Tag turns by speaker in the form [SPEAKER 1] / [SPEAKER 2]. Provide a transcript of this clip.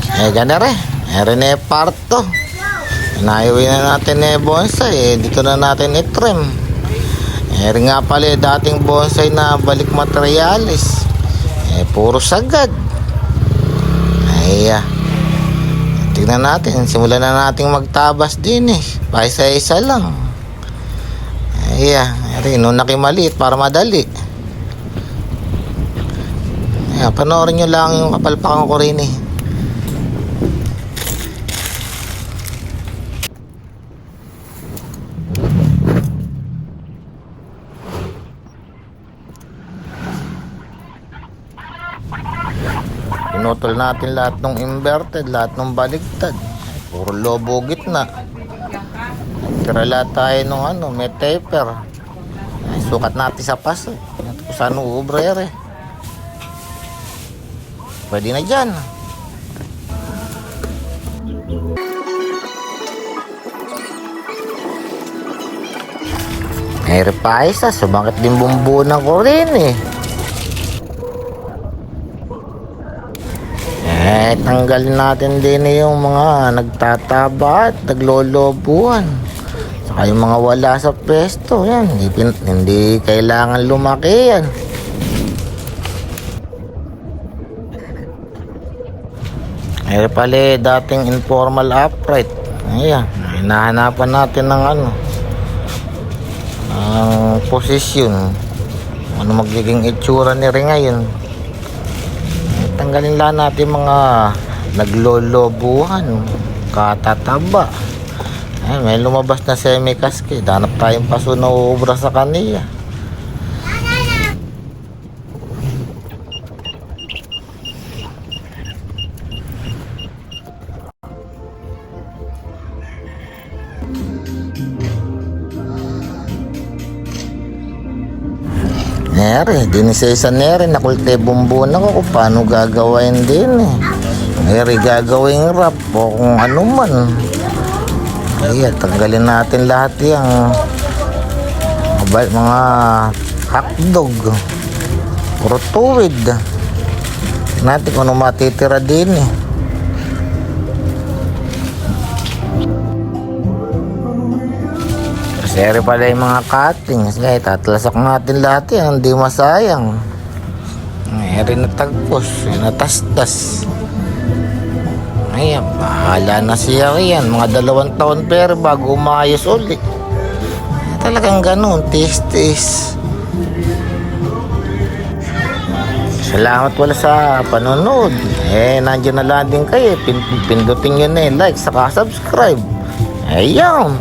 [SPEAKER 1] Gana rin. Meron na parto. Naiuwi na natin bonsai. Dito na natin itrim. Meron nga pala dating bonsai na balik materialis. Puro sagad. Tignan natin. Simulan na natin magtabas din paisa-isa lang. Nung nakimaliit para madali. Panoorin nyo lang yung kapalpakan ko rin Pinutol natin lahat ng inverted, lahat ng baligtad. Puro lobo gitna. Tira tayo ng may taper. Sukat natin sa paso. Kung saan ubrere. Pwede na dyan. Mayroon pa isa. Sumakit din bumbunan ko rin tanggalin natin din yung mga nagtataba at naglolobuhan. Saka yung mga wala sa pwesto. Yan. Hindi kailangan lumaki yan. Mayroon pala dating informal upright. Hinahanapan natin ng ang posisyon. Ano magiging itsura ni rin ngayon. Tanggalin lang natin mga naglolobuhan, katataba. May lumabas na semi-cascade. Hanap tayong paso na uubra sa kaniya. Dinisesa nakulte bumbunan ko kung paano gagawin din gagawin wrap o kung ano man. Tanggalin natin lahat yung mga hotdog, puro tuwid natin kung ano matitira din Seri pala yung mga cuttings. Tatlasak natin lahat yan. Hindi masayang. Mayroon na tagpos. Natastas. Bahala na siya yan. Mga 2 taon pero bago umayos ulit. Talagang ganun. Tis-tis. Salamat wala sa panonood. Nandiyan na lang din kayo. Pindutin nyo like saka subscribe. Ayan.